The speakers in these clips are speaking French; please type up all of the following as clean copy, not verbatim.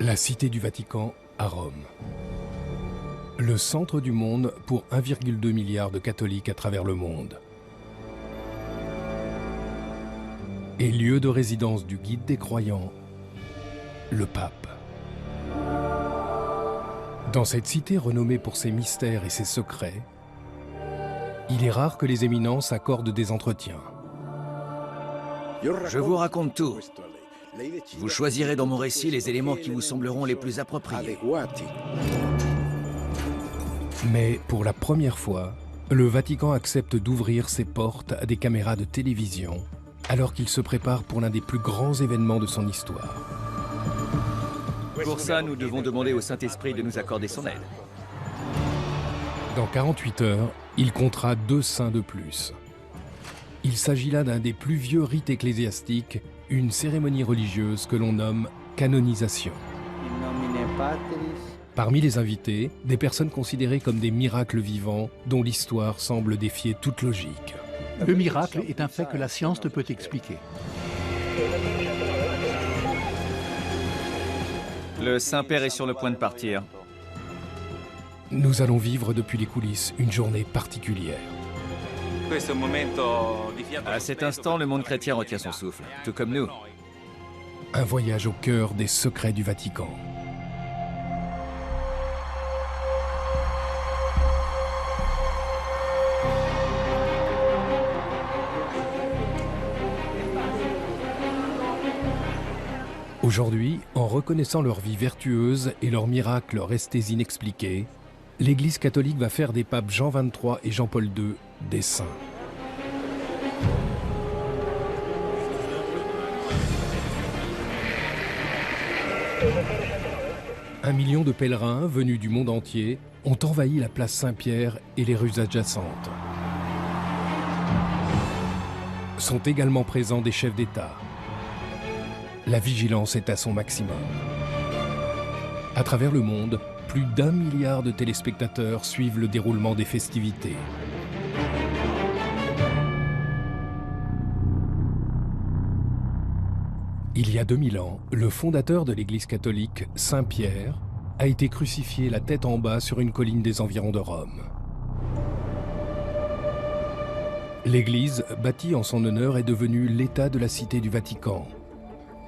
La Cité du Vatican à Rome. Le centre du monde pour 1,2 milliard de catholiques à travers le monde. Et lieu de résidence du guide des croyants, le pape. Dans cette cité renommée pour ses mystères et ses secrets, il est rare que les éminences accordent des entretiens. Je vous raconte tout. Vous choisirez dans mon récit les éléments qui vous sembleront les plus appropriés. Mais pour la première fois, le Vatican accepte d'ouvrir ses portes à des caméras de télévision alors qu'il se prépare pour l'un des plus grands événements de son histoire. Pour ça, nous devons demander au Saint-Esprit de nous accorder son aide. Dans 48 heures, il comptera 2 saints de plus. Il s'agit là d'un des plus vieux rites ecclésiastiques, une cérémonie religieuse que l'on nomme canonisation. Parmi les invités, des personnes considérées comme des miracles vivants dont l'histoire semble défier toute logique. Le miracle est un fait que la science ne peut expliquer. Le Saint-Père est sur le point de partir. Nous allons vivre depuis les coulisses une journée particulière. À cet instant, le monde chrétien retient son souffle, tout comme nous. Un voyage au cœur des secrets du Vatican. Aujourd'hui, en reconnaissant leur vie vertueuse et leurs miracles restés inexpliqués, l'Église catholique va faire des papes Jean XXIII et Jean-Paul II des saints. Un million de pèlerins venus du monde entier ont envahi la place Saint-Pierre et les rues adjacentes. Sont également présents des chefs d'État. La vigilance est à son maximum. À travers le monde, plus d'1 milliard de téléspectateurs suivent le déroulement des festivités. Il y a 2000 ans, le fondateur de l'Église catholique, Saint Pierre, a été crucifié la tête en bas sur une colline des environs de Rome. L'Église, bâtie en son honneur, est devenue l'État de la Cité du Vatican,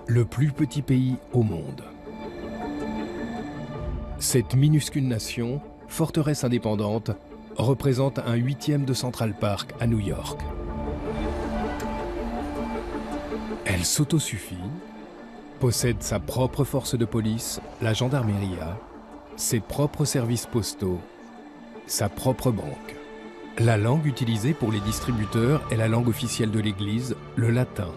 le plus petit pays au monde. Cette minuscule nation, forteresse indépendante, représente un 8e de Central Park à New York. Elle s'autosuffit, possède sa propre force de police, la gendarmerie, ses propres services postaux, sa propre banque. La langue utilisée pour les distributeurs est la langue officielle de l'Église, le latin.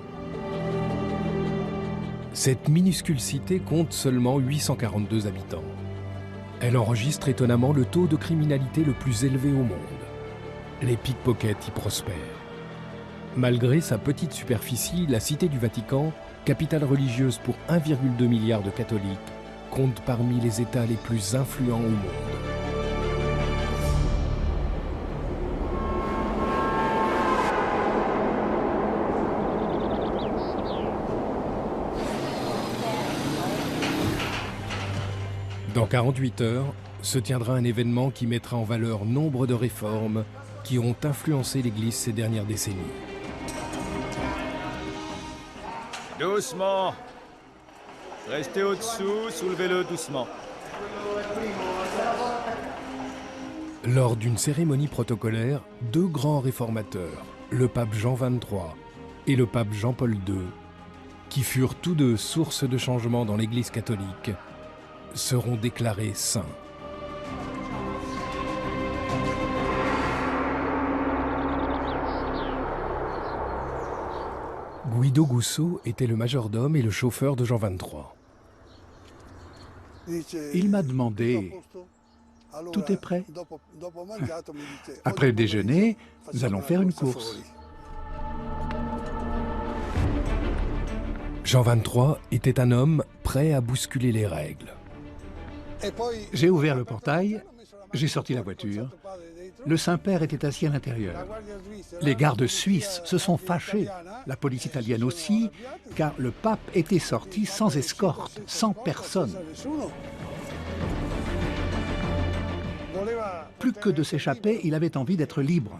Cette minuscule cité compte seulement 842 habitants. Elle enregistre étonnamment le taux de criminalité le plus élevé au monde. Les pickpockets y prospèrent. Malgré sa petite superficie, la Cité du Vatican, capitale religieuse pour 1,2 milliard de catholiques, compte parmi les États les plus influents au monde. Dans 48 heures, se tiendra un événement qui mettra en valeur nombre de réformes qui ont influencé l'Église ces dernières décennies. Doucement. Restez au-dessous, soulevez-le doucement. Lors d'une cérémonie protocolaire, 2 grands réformateurs, le pape Jean XXIII et le pape Jean-Paul II, qui furent tous deux source de changement dans l'Église catholique, seront déclarés saints. Guido Gusso était le majordome et le chauffeur de Jean XXIII. Il m'a demandé, tout est prêt? Après le déjeuner, nous allons faire une course. Jean XXIII était un homme prêt à bousculer les règles. J'ai ouvert le portail, j'ai sorti la voiture Le Saint-Père était assis à l'intérieur. Les gardes suisses se sont fâchés, la police italienne aussi, car le pape était sorti sans escorte, sans personne. Plus que de s'échapper, il avait envie d'être libre.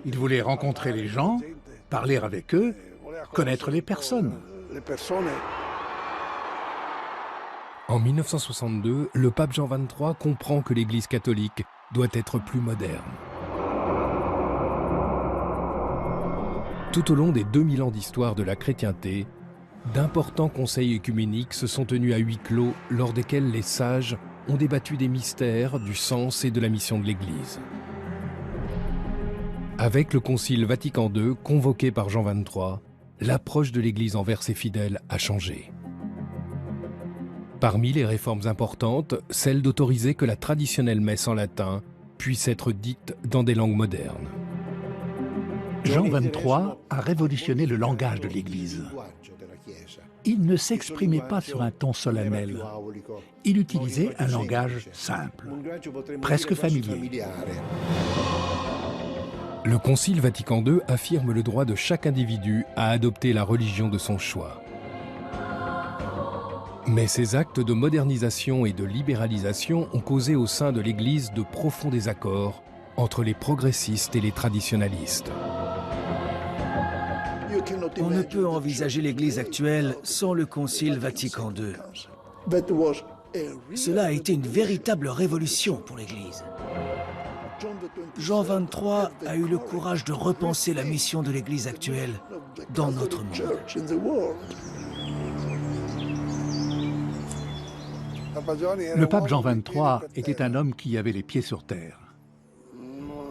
Il voulait rencontrer les gens, parler avec eux, connaître les personnes. En 1962, le pape Jean XXIII comprend que l'Église catholique doit être plus moderne. Tout au long des 2000 ans d'histoire de la chrétienté, d'importants conseils œcuméniques se sont tenus à huis clos lors desquels les sages ont débattu des mystères, du sens et de la mission de l'Église. Avec le Concile Vatican II, convoqué par Jean XXIII, l'approche de l'Église envers ses fidèles a changé. Parmi les réformes importantes, celle d'autoriser que la traditionnelle messe en latin puisse être dite dans des langues modernes. Jean XXIII a révolutionné le langage de l'Église. Il ne s'exprimait pas sur un ton solennel. Il utilisait un langage simple, presque familier. Le Concile Vatican II affirme le droit de chaque individu à adopter la religion de son choix. Mais ces actes de modernisation et de libéralisation ont causé au sein de l'Église de profonds désaccords entre les progressistes et les traditionalistes. On ne peut envisager l'Église actuelle sans le Concile Vatican II. Cela a été une véritable révolution pour l'Église. Jean XXIII a eu le courage de repenser la mission de l'Église actuelle dans notre monde. Le pape Jean XXIII était un homme qui avait les pieds sur terre.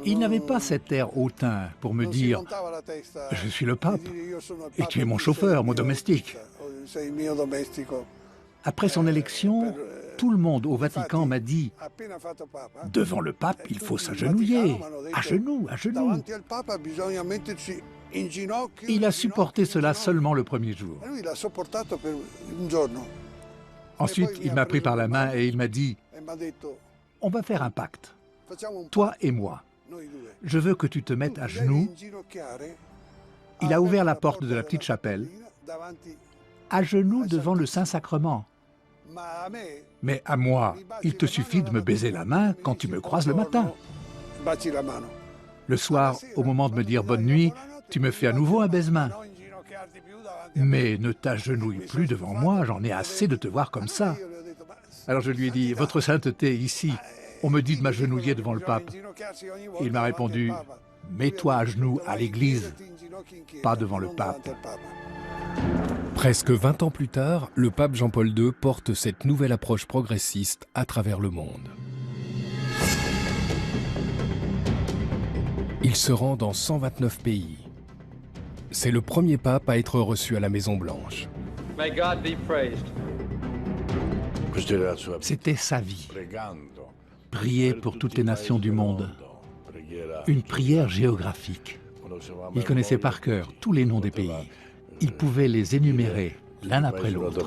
Il n'avait pas cet air hautain pour me dire « Je suis le pape et tu es mon chauffeur, mon domestique ». Après son élection, tout le monde au Vatican m'a dit « Devant le pape, il faut s'agenouiller, à genoux, à genoux ». Il a supporté cela seulement le premier jour. Ensuite, il m'a pris par la main et il m'a dit « On va faire un pacte, toi et moi. Je veux que tu te mettes à genoux. » Il a ouvert la porte de la petite chapelle, à genoux devant le Saint-Sacrement. Mais à moi, il te suffit de me baiser la main quand tu me croises le matin. Le soir, au moment de me dire bonne nuit, tu me fais à nouveau un baise-main. Mais ne t'agenouille plus devant moi, j'en ai assez de te voir comme ça. Alors je lui ai dit, votre sainteté, ici, on me dit de m'agenouiller devant le pape. Et il m'a répondu, mets-toi à genoux à l'église, pas devant le pape. Presque 20 ans plus tard, le pape Jean-Paul II porte cette nouvelle approche progressiste à travers le monde. Il se rend dans 129 pays. C'est le premier pape à être reçu à la Maison-Blanche. C'était sa vie. Prier pour toutes les nations du monde. Une prière géographique. Il connaissait par cœur tous les noms des pays. Il pouvait les énumérer l'un après l'autre.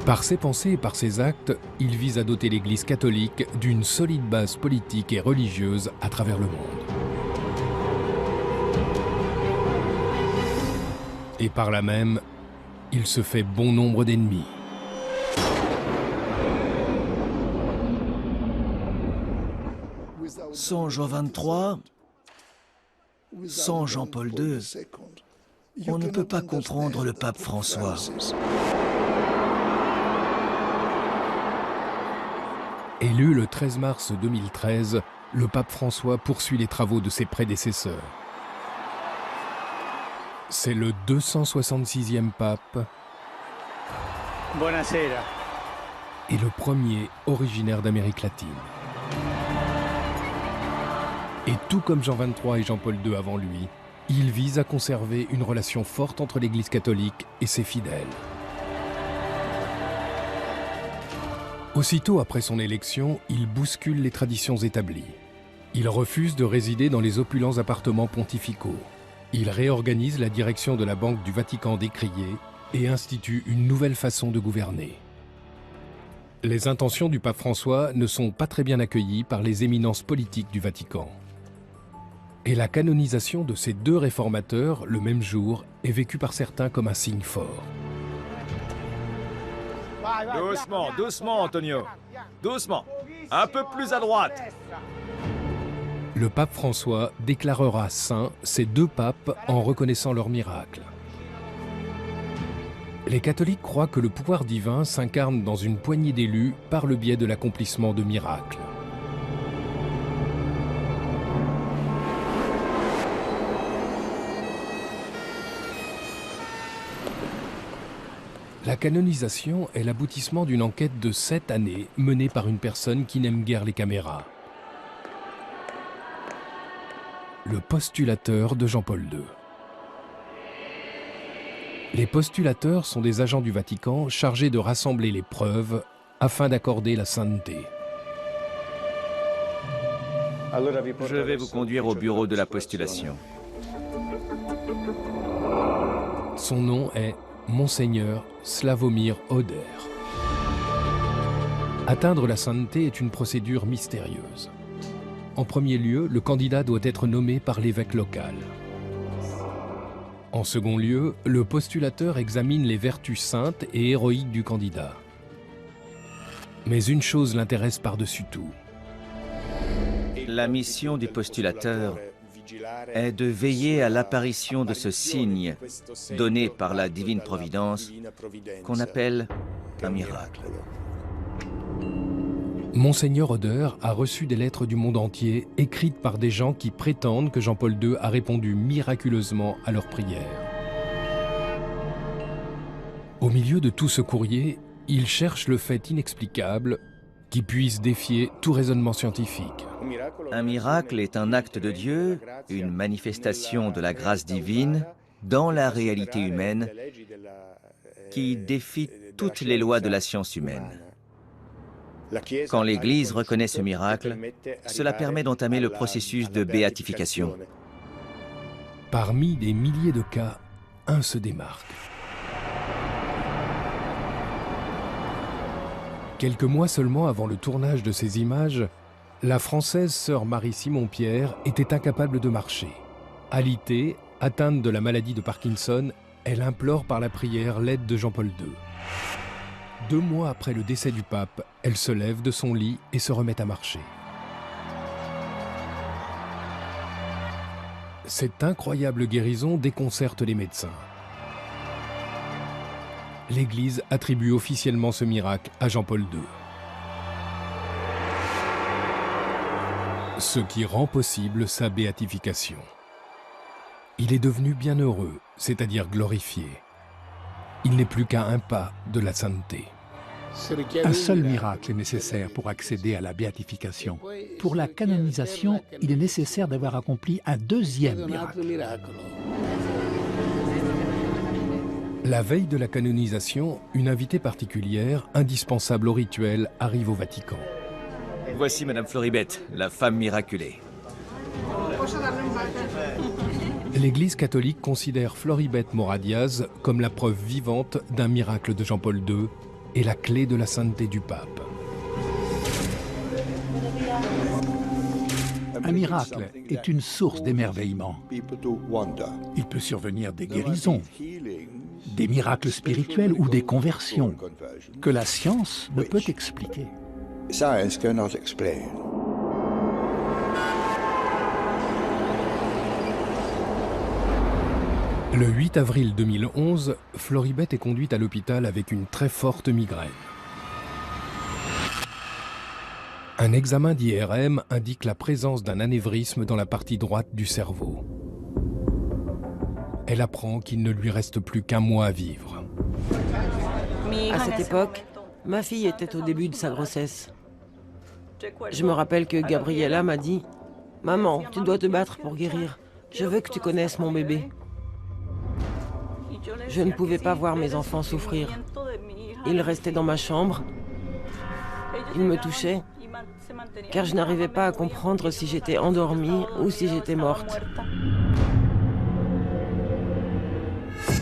Par ses pensées et par ses actes, il vise à doter l'Église catholique d'une solide base politique et religieuse à travers le monde. Et par là même, il se fait bon nombre d'ennemis. Sans Jean XXIII, sans Jean-Paul II, on ne peut pas comprendre le pape François. Élu le 13 mars 2013, le pape François poursuit les travaux de ses prédécesseurs. C'est le 266e pape Buonasera. et le premier originaire d'Amérique latine. Et tout comme Jean XXIII et Jean-Paul II avant lui, il vise à conserver une relation forte entre l'Église catholique et ses fidèles. Aussitôt après son élection, il bouscule les traditions établies. Il refuse de résider dans les opulents appartements pontificaux. Il réorganise la direction de la Banque du Vatican décriée et institue une nouvelle façon de gouverner. Les intentions du pape François ne sont pas très bien accueillies par les éminences politiques du Vatican. Et la canonisation de ces deux réformateurs, le même jour, est vécue par certains comme un signe fort. Doucement, doucement, Antonio. Doucement. Un peu plus à droite. Le pape François déclarera saints ces deux papes en reconnaissant leur miracle. Les catholiques croient que le pouvoir divin s'incarne dans une poignée d'élus par le biais de l'accomplissement de miracles. La canonisation est l'aboutissement d'une enquête de 7 années menée par une personne qui n'aime guère les caméras. Le postulateur de Jean-Paul II. Les postulateurs sont des agents du Vatican chargés de rassembler les preuves afin d'accorder la sainteté. Je vais vous conduire au bureau de la postulation. Son nom est Monseigneur Slavomir Oder. Atteindre la sainteté est une procédure mystérieuse. En premier lieu, le candidat doit être nommé par l'évêque local. En second lieu, le postulateur examine les vertus saintes et héroïques du candidat. Mais une chose l'intéresse par-dessus tout. La mission du postulateur est de veiller à l'apparition de ce signe donné par la divine providence qu'on appelle un miracle. Monseigneur Oder a reçu des lettres du monde entier écrites par des gens qui prétendent que Jean-Paul II a répondu miraculeusement à leurs prières. Au milieu de tout ce courrier, il cherche le fait inexplicable qui puisse défier tout raisonnement scientifique. Un miracle est un acte de Dieu, une manifestation de la grâce divine dans la réalité humaine qui défie toutes les lois de la science humaine. Quand l'Église reconnaît ce miracle, cela permet d'entamer le processus de béatification. Parmi des milliers de cas, un se démarque. Quelques mois seulement avant le tournage de ces images, la Française sœur Marie-Simon-Pierre était incapable de marcher. Alitée, atteinte de la maladie de Parkinson, elle implore par la prière l'aide de Jean-Paul II. 2 mois après le décès du pape, elle se lève de son lit et se remet à marcher. Cette incroyable guérison déconcerte les médecins. L'Église attribue officiellement ce miracle à Jean-Paul II. Ce qui rend possible sa béatification. Il est devenu bienheureux, c'est-à-dire glorifié. Il n'est plus qu'à un pas de la sainteté. Un seul miracle est nécessaire pour accéder à la béatification. Pour la canonisation, il est nécessaire d'avoir accompli un deuxième miracle. La veille de la canonisation, une invitée particulière, indispensable au rituel, arrive au Vatican. Voici Madame Floribette, la femme miraculée. L'Église catholique considère Floribette Moradiaz comme la preuve vivante d'un miracle de Jean-Paul II et la clé de la sainteté du pape. Un miracle est une source d'émerveillement. Il peut survenir des guérisons, des miracles spirituels ou des conversions que la science ne peut expliquer. Le 8 avril 2011, Floribette est conduite à l'hôpital avec une très forte migraine. Un examen d'IRM indique la présence d'un anévrisme dans la partie droite du cerveau. Elle apprend qu'il ne lui reste plus qu'un mois à vivre. À cette époque, ma fille était au début de sa grossesse. Je me rappelle que Gabriella m'a dit « Maman, tu dois te battre pour guérir. Je veux que tu connaisses mon bébé. » Je ne pouvais pas voir mes enfants souffrir. Ils restaient dans ma chambre. Ils me touchaient, car je n'arrivais pas à comprendre si j'étais endormie ou si j'étais morte.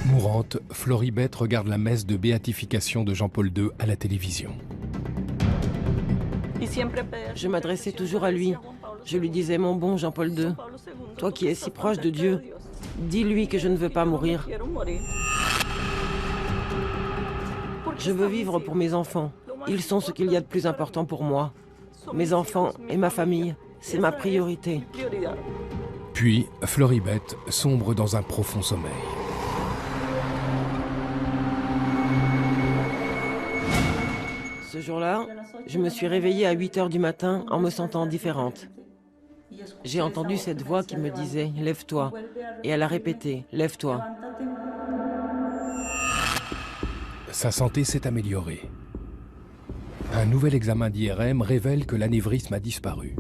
Mourante, Floribette regarde la messe de béatification de Jean-Paul II à la télévision. Je m'adressais toujours à lui. Je lui disais, mon bon Jean-Paul II, toi qui es si proche de Dieu, dis-lui que je ne veux pas mourir. Je veux vivre pour mes enfants. Ils sont ce qu'il y a de plus important pour moi. Mes enfants et ma famille, c'est ma priorité. Puis, Floribet sombre dans un profond sommeil. Ce jour-là, je me suis réveillée à 8 h du matin en me sentant différente. J'ai entendu cette voix qui me disait « Lève-toi » et elle a répété « Lève-toi ». Sa santé s'est améliorée. Un nouvel examen d'IRM révèle que l'anévrisme a disparu.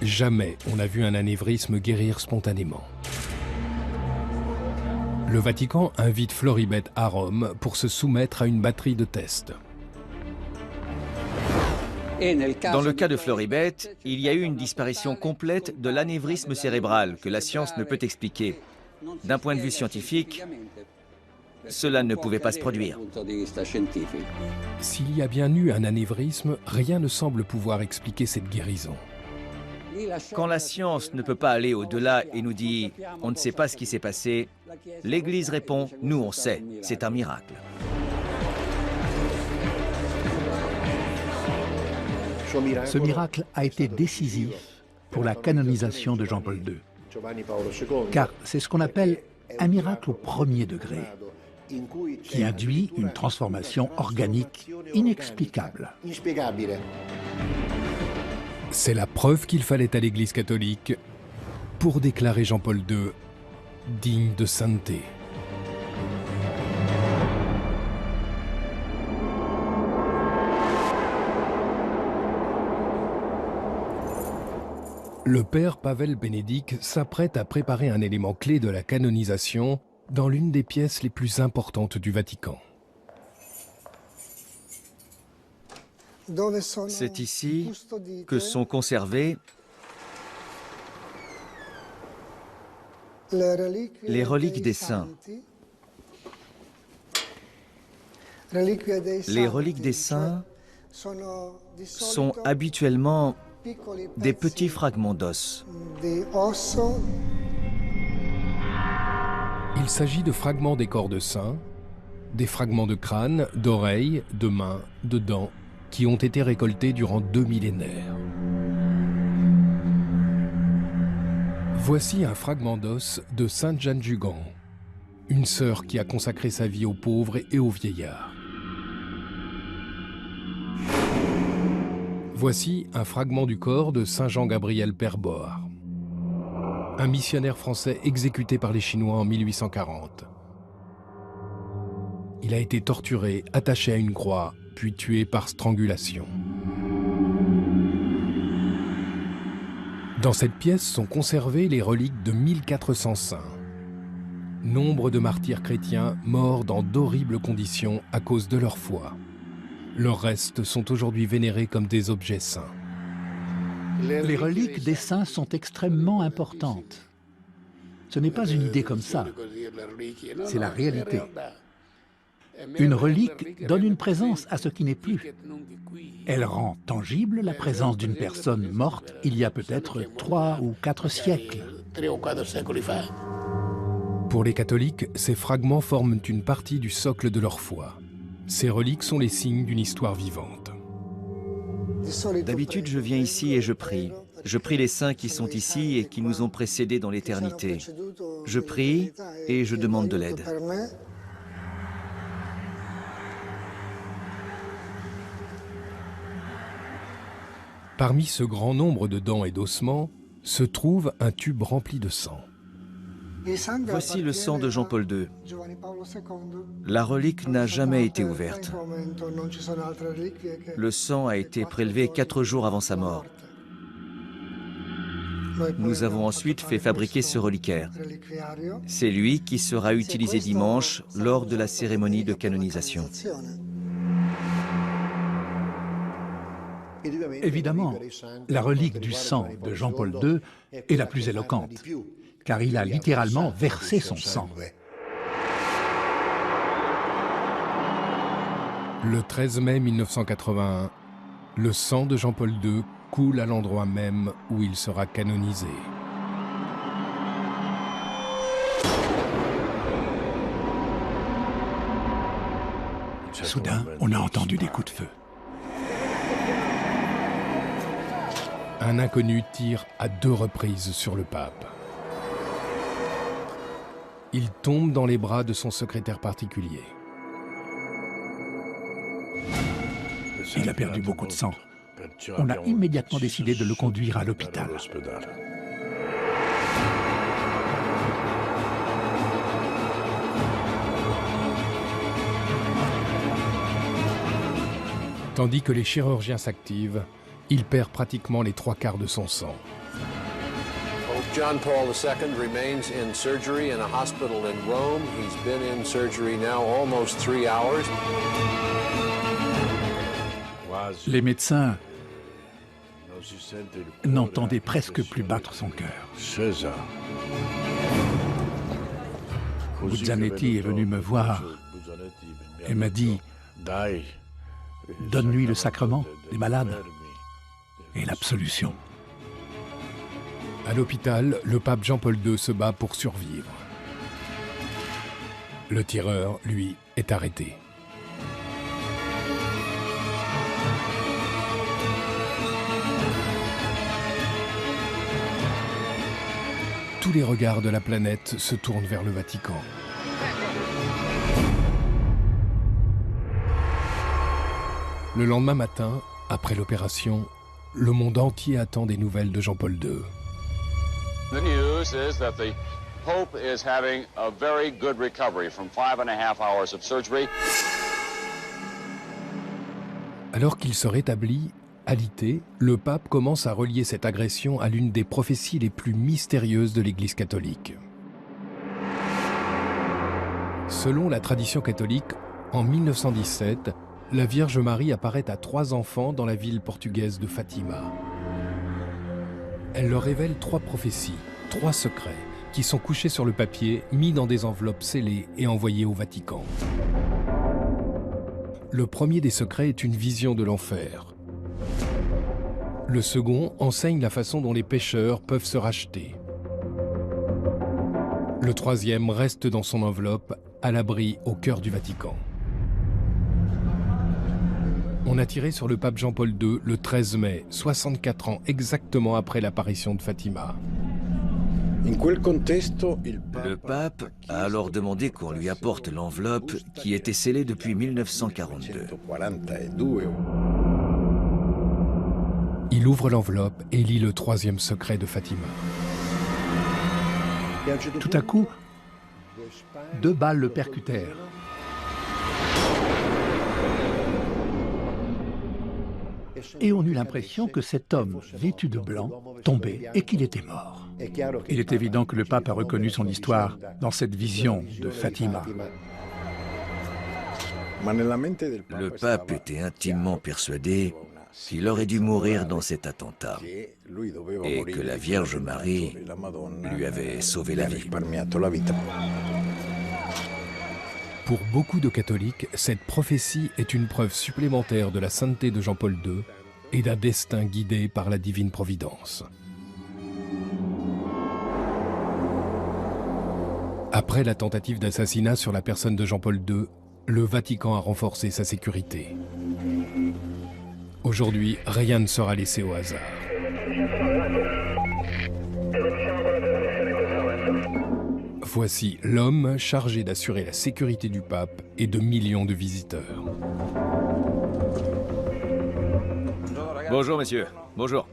Jamais on n'a vu un anévrisme guérir spontanément. Le Vatican invite Floribet à Rome pour se soumettre à une batterie de tests. Dans le cas de Floribet, il y a eu une disparition complète de l'anévrisme cérébral que la science ne peut expliquer. D'un point de vue scientifique, cela ne pouvait pas se produire. S'il y a bien eu un anévrisme, rien ne semble pouvoir expliquer cette guérison. Quand la science ne peut pas aller au-delà et nous dit « on ne sait pas ce qui s'est passé », l'Église répond « nous on sait, c'est un miracle ». Ce miracle a été décisif pour la canonisation de Jean-Paul II, car c'est ce qu'on appelle un miracle au premier degré, qui induit une transformation organique inexplicable. C'est la preuve qu'il fallait à l'Église catholique pour déclarer Jean-Paul II digne de sainteté. Le père Pavel Bénédict s'apprête à préparer un élément clé de la canonisation dans l'une des pièces les plus importantes du Vatican. C'est ici que sont conservées les reliques des saints. Les reliques des saints sont habituellement des petits fragments d'os. Il s'agit de fragments des corps de saints, des fragments de crâne, d'oreilles, de mains, de dents, qui ont été récoltés durant 2 millénaires. Voici un fragment d'os de Sainte Jeanne Jugan, une sœur qui a consacré sa vie aux pauvres et aux vieillards. Voici un fragment du corps de Saint Jean-Gabriel Père Board, un missionnaire français exécuté par les Chinois en 1840. Il a été torturé, attaché à une croix, puis tué par strangulation. Dans cette pièce sont conservées les reliques de 1400 saints. Nombre de martyrs chrétiens morts dans d'horribles conditions à cause de leur foi. Leurs restes sont aujourd'hui vénérés comme des objets saints. Les reliques des saints sont extrêmement importantes. Ce n'est pas une idée comme ça, c'est la réalité. Une relique donne une présence à ce qui n'est plus. Elle rend tangible la présence d'une personne morte il y a peut-être 3 ou 4 siècles. Pour les catholiques, ces fragments forment une partie du socle de leur foi. Ces reliques sont les signes d'une histoire vivante. D'habitude, je viens ici et je prie. Je prie les saints qui sont ici et qui nous ont précédés dans l'éternité. Je prie et je demande de l'aide. Parmi ce grand nombre de dents et d'ossements se trouve un tube rempli de sang. Voici le sang de Jean-Paul II. La relique n'a jamais été ouverte. Le sang a été prélevé 4 jours avant sa mort. Nous avons ensuite fait fabriquer ce reliquaire. C'est lui qui sera utilisé dimanche lors de la cérémonie de canonisation. Évidemment, la relique du sang de Jean-Paul II est la plus éloquente, car il a littéralement versé son sang. Le 13 mai 1981, Le sang de Jean-Paul II coule à l'endroit même où il sera canonisé. Soudain, on a entendu des coups de feu. Un inconnu tire à 2 reprises sur le pape. Il tombe dans les bras de son secrétaire particulier. Il a perdu beaucoup de sang. On a immédiatement décidé de le conduire à l'hôpital. Tandis que les chirurgiens s'activent, il perd pratiquement les 3/4 de son sang. Pope John Paul II remains in surgery in a hospital in Rome. He's been in surgery now almost 3 hours. Les médecins n'entendaient presque plus battre son cœur. Buzzanetti est venu me voir et m'a dit « Donne-lui le sacrement des malades et l'absolution. » À l'hôpital, le pape Jean-Paul II se bat pour survivre. Le tireur, lui, est arrêté. Tous les regards de la planète se tournent vers le Vatican. Le lendemain matin, après l'opération, le monde entier attend des nouvelles de Jean-Paul II. The news is that the Pope is having a very good recovery from 5.5 hours of surgery. Alors qu'il se rétablit, alité, le pape commence à relier cette agression à l'une des prophéties les plus mystérieuses de l'Église catholique. Selon la tradition catholique, en 1917, la Vierge Marie apparaît à 3 enfants dans la ville portugaise de Fatima. Elle leur révèle 3 prophéties, 3 secrets, qui sont couchés sur le papier, mis dans des enveloppes scellées et envoyés au Vatican. Le premier des secrets est une vision de l'enfer. Le second enseigne la façon dont les pécheurs peuvent se racheter. Le troisième reste dans son enveloppe, à l'abri au cœur du Vatican. On a tiré sur le pape Jean-Paul II le 13 mai, 64 ans exactement après l'apparition de Fatima. Le pape a alors demandé qu'on lui apporte l'enveloppe qui était scellée depuis 1942. Il ouvre l'enveloppe et lit le 3e secret de Fatima. Tout à coup, 2 balles le percutèrent. Et on eut l'impression que cet homme, vêtu de blanc, tombait et qu'il était mort. Il est évident que le pape a reconnu son histoire dans cette vision de Fatima. Le pape était intimement persuadé qu'il aurait dû mourir dans cet attentat et que la Vierge Marie lui avait sauvé la vie. Pour beaucoup de catholiques, cette prophétie est une preuve supplémentaire de la sainteté de Jean-Paul II et d'un destin guidé par la divine providence. Après la tentative d'assassinat sur la personne de Jean-Paul II, le Vatican a renforcé sa sécurité. Aujourd'hui, rien ne sera laissé au hasard. Voici l'homme chargé d'assurer la sécurité du pape et de millions de visiteurs. Bonjour, messieurs. Bonjour.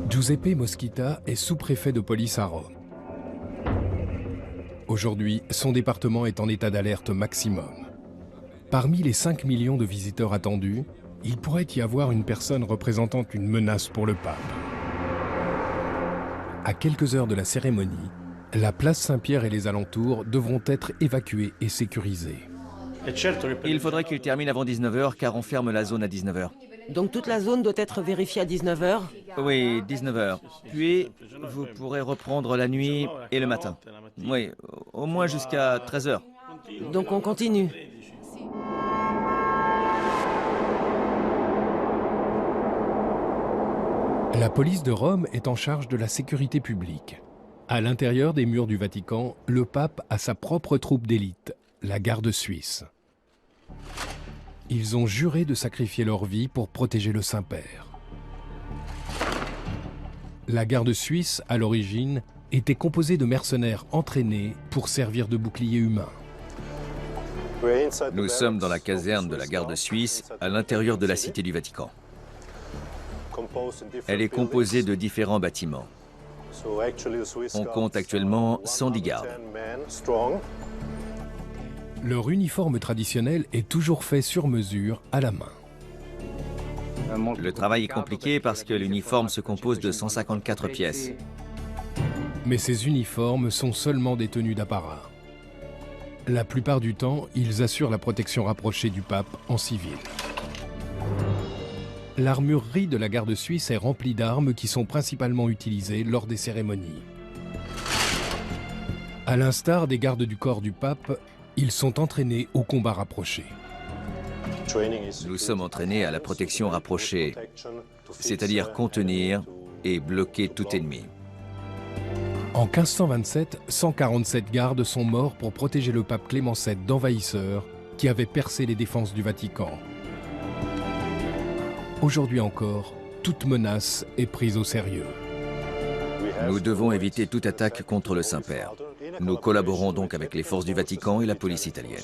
Giuseppe Moschita est sous-préfet de police à Rome. Aujourd'hui, son département est en état d'alerte maximum. Parmi les 5 millions de visiteurs attendus, il pourrait y avoir une personne représentant une menace pour le pape. À quelques heures de la cérémonie, la place Saint-Pierre et les alentours devront être évacués et sécurisés. Il faudrait qu'il termine avant 19h car on ferme la zone à 19h. Donc toute la zone doit être vérifiée à 19h? Oui, 19h. Puis, vous pourrez reprendre la nuit et le matin. Oui, au moins jusqu'à 13h. Donc on continue. La police de Rome est en charge de la sécurité publique. À l'intérieur des murs du Vatican, le pape a sa propre troupe d'élite, la garde suisse. Ils ont juré de sacrifier leur vie pour protéger le Saint-Père. La garde suisse, à l'origine, était composée de mercenaires entraînés pour servir de bouclier humain. Nous sommes dans la caserne de la garde suisse, à l'intérieur de la cité du Vatican. Elle est composée de différents bâtiments. On compte actuellement 110 gardes. Leur uniforme traditionnel est toujours fait sur mesure, à la main. Le travail est compliqué parce que l'uniforme se compose de 154 pièces. Mais ces uniformes sont seulement des tenues d'apparat. La plupart du temps, ils assurent la protection rapprochée du pape en civil. L'armurerie de la garde suisse est remplie d'armes qui sont principalement utilisées lors des cérémonies. À l'instar des gardes du corps du pape, ils sont entraînés au combat rapproché. Nous sommes entraînés à la protection rapprochée, c'est-à-dire contenir et bloquer tout ennemi. En 1527, 147 gardes sont morts pour protéger le pape Clément VII d'envahisseurs qui avaient percé les défenses du Vatican. Aujourd'hui encore, toute menace est prise au sérieux. Nous devons éviter toute attaque contre le Saint-Père. Nous collaborons donc avec les forces du Vatican et la police italienne.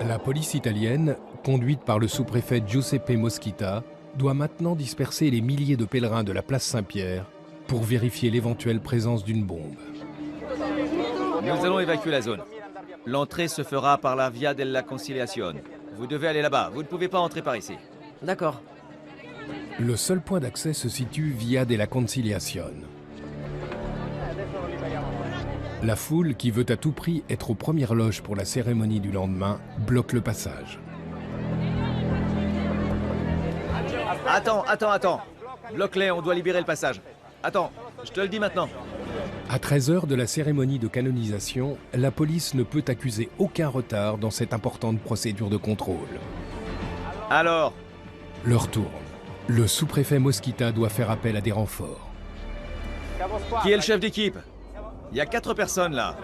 La police italienne, conduite par le sous-préfet Giuseppe Moschita, doit maintenant disperser les milliers de pèlerins de la place Saint-Pierre pour vérifier l'éventuelle présence d'une bombe. Nous allons évacuer la zone. L'entrée se fera par la Via della Conciliazione. Vous devez aller là-bas, vous ne pouvez pas entrer par ici. D'accord. Le seul point d'accès se situe Via della Conciliazione. La foule, qui veut à tout prix être aux premières loges pour la cérémonie du lendemain, bloque le passage. Attends. Bloque-les, on doit libérer le passage. Attends, je te le dis maintenant. À 13h de la cérémonie de canonisation, la police ne peut accuser aucun retard dans cette importante procédure de contrôle. Alors? L'heure tourne. Le sous-préfet Moschita doit faire appel à des renforts. Qui est le chef d'équipe? Il y a 4 personnes là.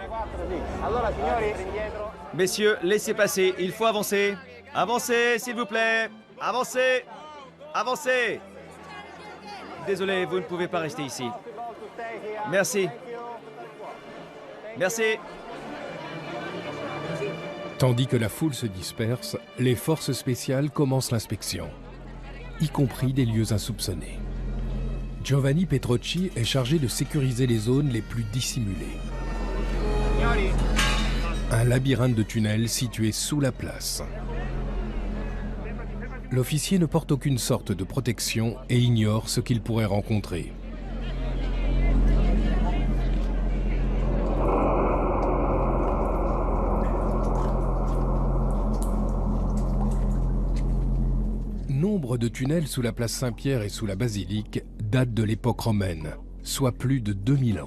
Messieurs, laissez passer, il faut avancer. Avancez, s'il vous plaît. Avancez. Avancez. Désolé, vous ne pouvez pas rester ici. Merci. Merci. Tandis que la foule se disperse, les forces spéciales commencent l'inspection, y compris des lieux insoupçonnés. Giovanni Petrocci est chargé de sécuriser les zones les plus dissimulées. Un labyrinthe de tunnels situé sous la place. L'officier ne porte aucune sorte de protection et ignore ce qu'il pourrait rencontrer. Nombre de tunnels sous la place Saint-Pierre et sous la basilique datent de l'époque romaine, soit plus de 2000 ans.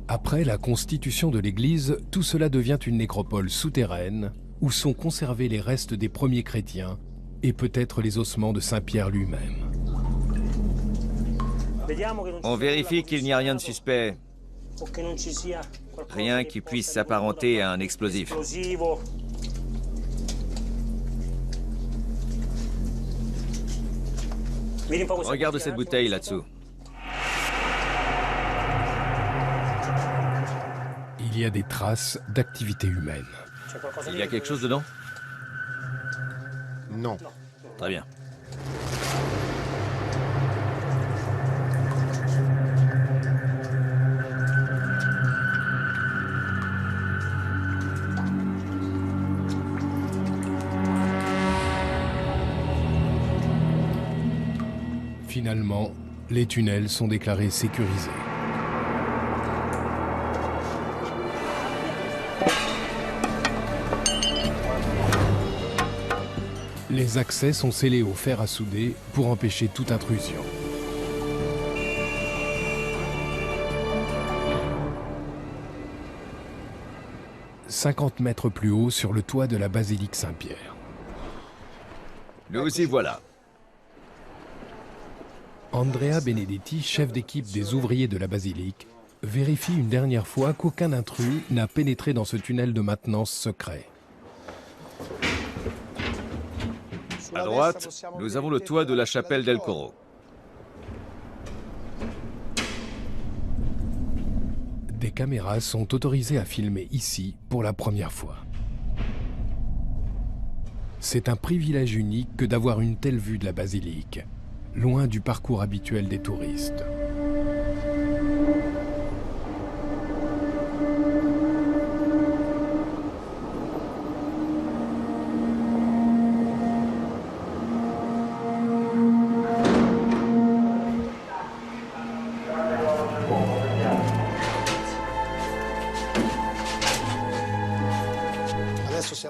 Après la constitution de l'église, tout cela devient une nécropole souterraine où sont conservés les restes des premiers chrétiens et peut-être les ossements de Saint-Pierre lui-même. On vérifie qu'il n'y a rien de suspect. Rien qui puisse s'apparenter à un explosif. Regarde cette bouteille là-dessous. Il y a des traces d'activité humaine. Il y a quelque chose dedans? Non. Très bien. Finalement, les tunnels sont déclarés sécurisés. Les accès sont scellés au fer à souder pour empêcher toute intrusion. 50 mètres plus haut sur le toit de la basilique Saint-Pierre. Nous y voilà. Andrea Benedetti, chef d'équipe des ouvriers de la basilique, vérifie une dernière fois qu'aucun intrus n'a pénétré dans ce tunnel de maintenance secret. À droite, nous avons le toit de la chapelle del Coro. Des caméras sont autorisées à filmer ici pour la première fois. C'est un privilège unique que d'avoir une telle vue de la basilique, loin du parcours habituel des touristes.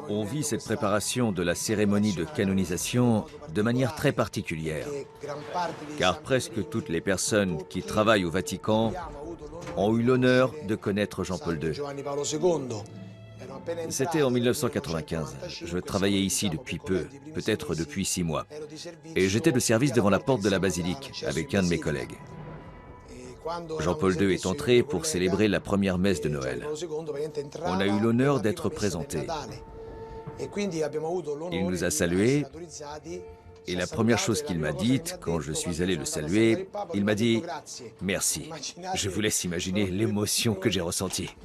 On vit cette préparation de la cérémonie de canonisation de manière très particulière, car presque toutes les personnes qui travaillent au Vatican ont eu l'honneur de connaître Jean-Paul II. C'était en 1995. Je travaillais ici depuis peu, peut-être depuis 6 mois. Et j'étais de service devant la porte de la basilique avec un de mes collègues. Jean-Paul II est entré pour célébrer la première messe de Noël. On a eu l'honneur d'être présentés. Il nous a salués et la première chose qu'il m'a dite quand je suis allé le saluer, il m'a dit « Merci ». Je vous laisse imaginer l'émotion que j'ai ressentie.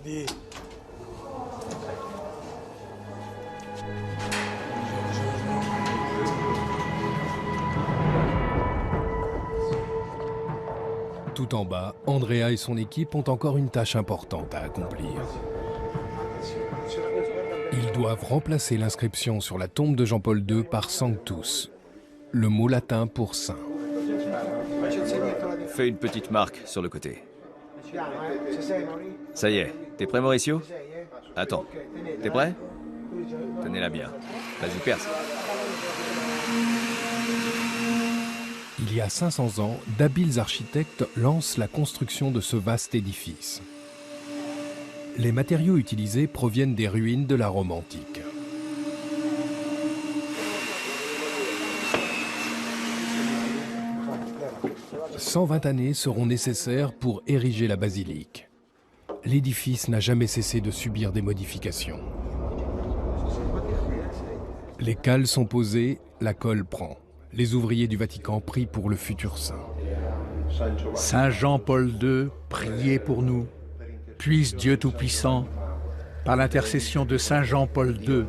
Tout en bas, Andrea et son équipe ont encore une tâche importante à accomplir. Ils doivent remplacer l'inscription sur la tombe de Jean-Paul II par Sanctus, le mot latin pour saint. Fais une petite marque sur le côté. Ça y est, t'es prêt Mauricio? Attends, t'es prêt? Tenez-la bien. Vas-y, perce. Il y a 500 ans, d'habiles architectes lancent la construction de ce vaste édifice. Les matériaux utilisés proviennent des ruines de la Rome antique. « 120 années seront nécessaires pour ériger la basilique. L'édifice n'a jamais cessé de subir des modifications. Les cales sont posées, la colle prend. Les ouvriers du Vatican prient pour le futur saint. Saint Jean-Paul II, priez pour nous. Puisse Dieu Tout-Puissant, par l'intercession de Saint Jean-Paul II,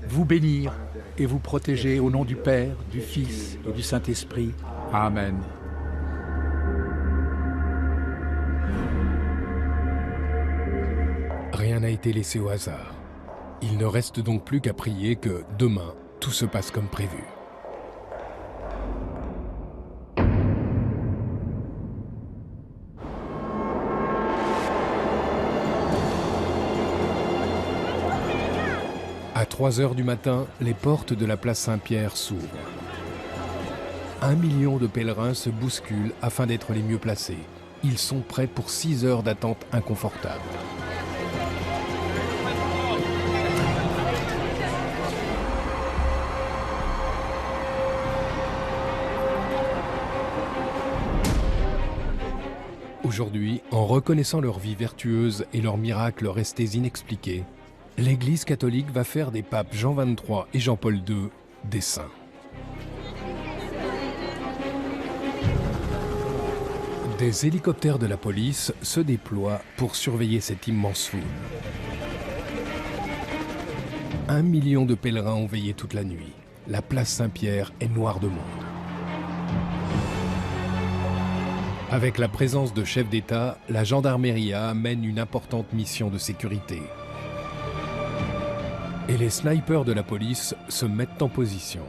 vous bénir et vous protéger au nom du Père, du Fils et du Saint-Esprit. Amen. Rien n'a été laissé au hasard. Il ne reste donc plus qu'à prier que, demain, tout se passe comme prévu. À 3 heures du matin, les portes de la place Saint-Pierre s'ouvrent. 1 million de pèlerins se bousculent afin d'être les mieux placés. Ils sont prêts pour 6 heures d'attente inconfortable. Aujourd'hui, en reconnaissant leur vie vertueuse et leurs miracles restés inexpliqués, l'Église catholique va faire des papes Jean XXIII et Jean-Paul II des saints. Des hélicoptères de la police se déploient pour surveiller cette immense foule. 1 million de pèlerins ont veillé toute la nuit. La place Saint-Pierre est noire de monde. Avec la présence de chefs d'État, la gendarmerie mène une importante mission de sécurité. Et les snipers de la police se mettent en position.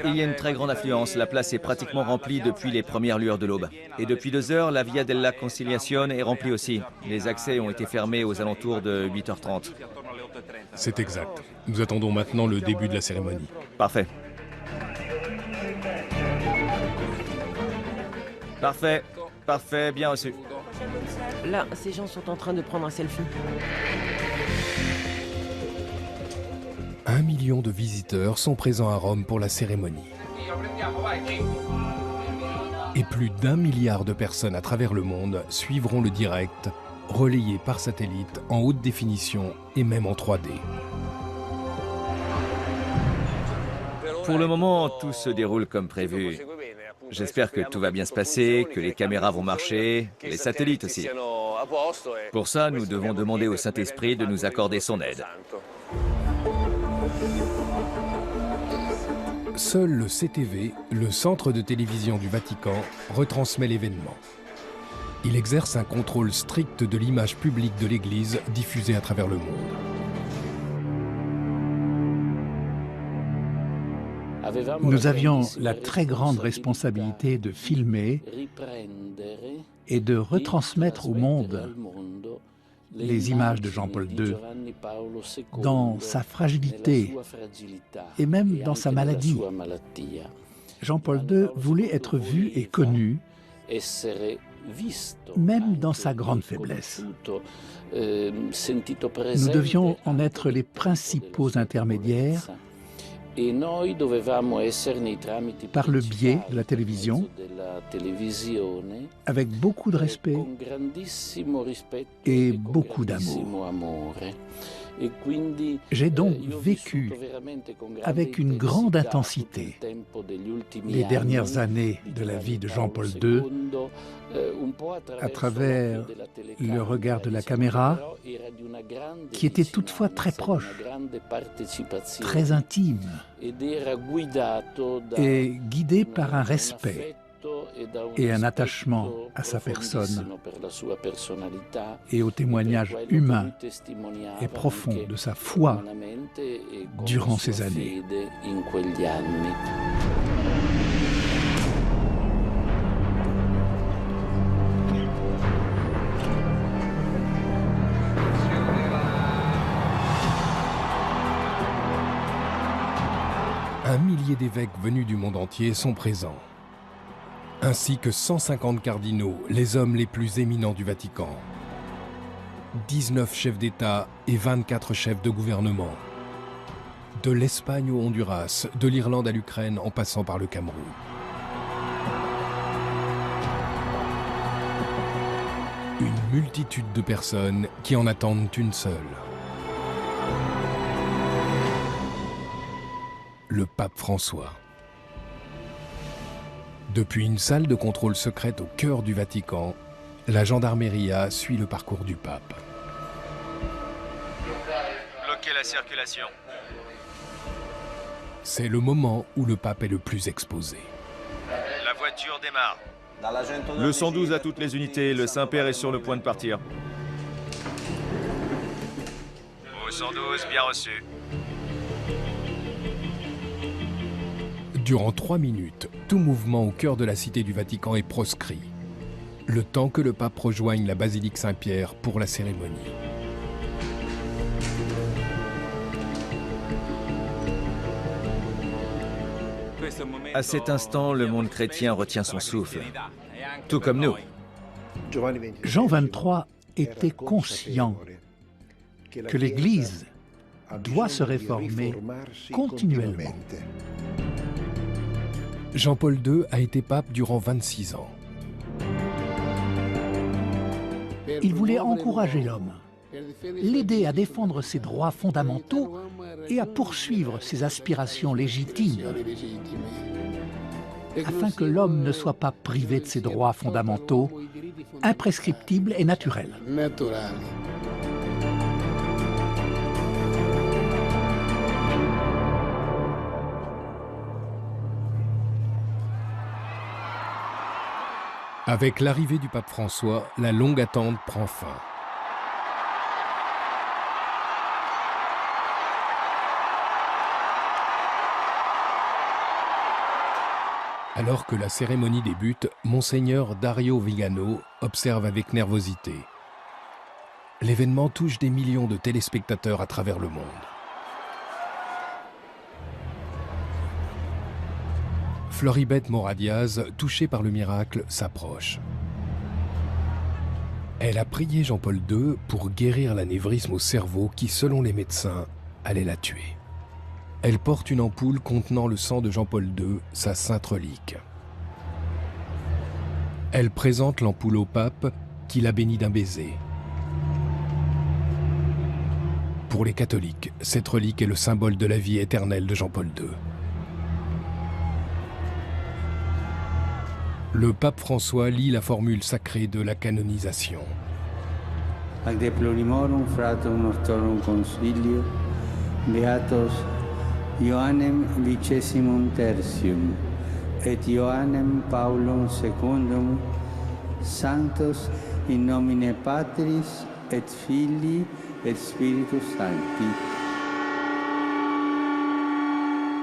Il y a une très grande affluence. La place est pratiquement remplie depuis les premières lueurs de l'aube. Et depuis 2 heures, la Via della Conciliazione est remplie aussi. Les accès ont été fermés aux alentours de 8h30. C'est exact. Nous attendons maintenant le début de la cérémonie. Parfait. Parfait, parfait, bien reçu. Là, ces gens sont en train de prendre un selfie. 1 million de visiteurs sont présents à Rome pour la cérémonie. Et plus d'1 milliard de personnes à travers le monde suivront le direct, relayé par satellite en haute définition et même en 3D. Pour le moment, tout se déroule comme prévu. J'espère que tout va bien se passer, que les caméras vont marcher, les satellites aussi. Pour ça, nous devons demander au Saint-Esprit de nous accorder son aide. Seul le CTV, le centre de télévision du Vatican, retransmet l'événement. Il exerce un contrôle strict de l'image publique de l'Église diffusée à travers le monde. Nous avions la très grande responsabilité de filmer et de retransmettre au monde les images de Jean-Paul II dans sa fragilité et même dans sa maladie. Jean-Paul II voulait être vu et connu, même dans sa grande faiblesse. Nous devions en être les principaux intermédiaires par le biais de la télévision, avec beaucoup de respect et beaucoup d'amour. J'ai donc vécu avec une grande intensité les dernières années de la vie de Jean-Paul II à travers le regard de la caméra, qui était toutefois très proche, très intime et guidé par un respect et un attachement à sa personne et au témoignage humain et profond de sa foi durant ces années. Un millier d'évêques venus du monde entier sont présents, ainsi que 150 cardinaux, les hommes les plus éminents du Vatican, 19 chefs d'État et 24 chefs de gouvernement, de l'Espagne au Honduras, de l'Irlande à l'Ukraine en passant par le Cameroun. Une multitude de personnes qui en attendent une seule. Le pape François. Depuis une salle de contrôle secrète au cœur du Vatican, la gendarmerie suit le parcours du pape. Bloquez la circulation. C'est le moment où le pape est le plus exposé. La voiture démarre. Le 112 à toutes les unités, le Saint-Père est sur le point de partir. Au 112, bien reçu. Durant 3 minutes, tout mouvement au cœur de la cité du Vatican est proscrit, le temps que le pape rejoigne la basilique Saint-Pierre pour la cérémonie. À cet instant, le monde chrétien retient son souffle, tout comme nous. Jean XXIII était conscient que l'Église doit se réformer continuellement. Jean-Paul II a été pape durant 26 ans. Il voulait encourager l'homme, l'aider à défendre ses droits fondamentaux et à poursuivre ses aspirations légitimes, afin que l'homme ne soit pas privé de ses droits fondamentaux, imprescriptibles et naturels. Avec l'arrivée du pape François, la longue attente prend fin. Alors que la cérémonie débute, Monseigneur Dario Vigano observe avec nervosité. L'événement touche des millions de téléspectateurs à travers le monde. Floribette Moradiaz, touchée par le miracle, s'approche. Elle a prié Jean-Paul II pour guérir l'anévrisme au cerveau qui, selon les médecins, allait la tuer. Elle porte une ampoule contenant le sang de Jean-Paul II, sa sainte relique. Elle présente l'ampoule au pape, qui la bénit d'un baiser. Pour les catholiques, cette relique est le symbole de la vie éternelle de Jean-Paul II. Le pape François lit la formule sacrée de la canonisation. Ac deplorimorum fratum nostrorum consilio, beatos Ioannem vicessimum tertium et Ioannem Paulum secundum, sanctos in nomine Patris et Filii et Spiritus Sancti.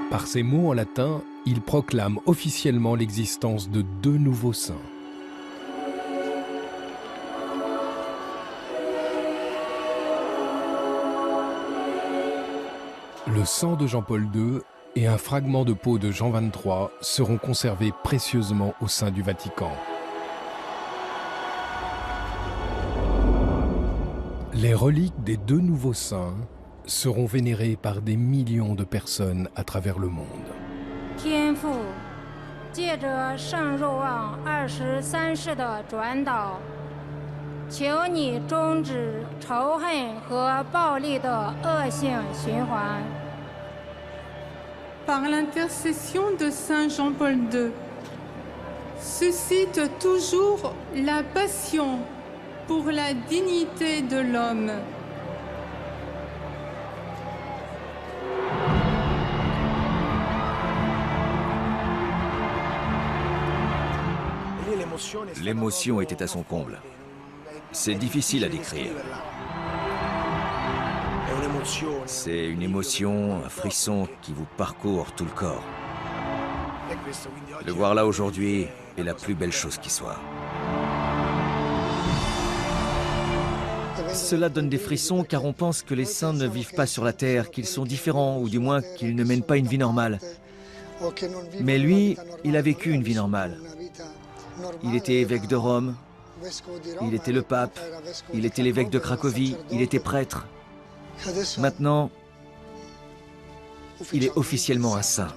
Par ces mots en latin, il proclame officiellement l'existence de 2 nouveaux saints. Le sang de Jean-Paul II et un fragment de peau de Jean XXIII seront conservés précieusement au sein du Vatican. Les reliques des 2 nouveaux saints seront vénérées par des millions de personnes à travers le monde. 天父，借着圣若望23世的转导，求你终止仇恨和暴力的恶性循环。 Par l'intercession de Saint Jean-Paul II, suscite toujours la passion pour la dignité de l'homme. L'émotion était à son comble. C'est difficile à décrire. C'est une émotion, un frisson qui vous parcourt tout le corps. Le voir là aujourd'hui est la plus belle chose qui soit. Cela donne des frissons car on pense que les saints ne vivent pas sur la terre, qu'ils sont différents ou du moins qu'ils ne mènent pas une vie normale. Mais lui, il a vécu une vie normale. Il était évêque de Rome, il était le pape, il était l'évêque de Cracovie, il était prêtre. Maintenant, il est officiellement un saint.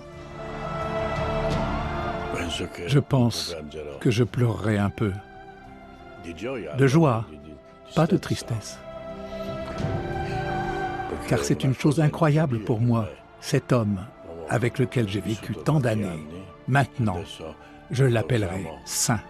Je pense que je pleurerai un peu. De joie, pas de tristesse. Car c'est une chose incroyable pour moi, cet homme avec lequel j'ai vécu tant d'années. Maintenant, je l'appellerai saint.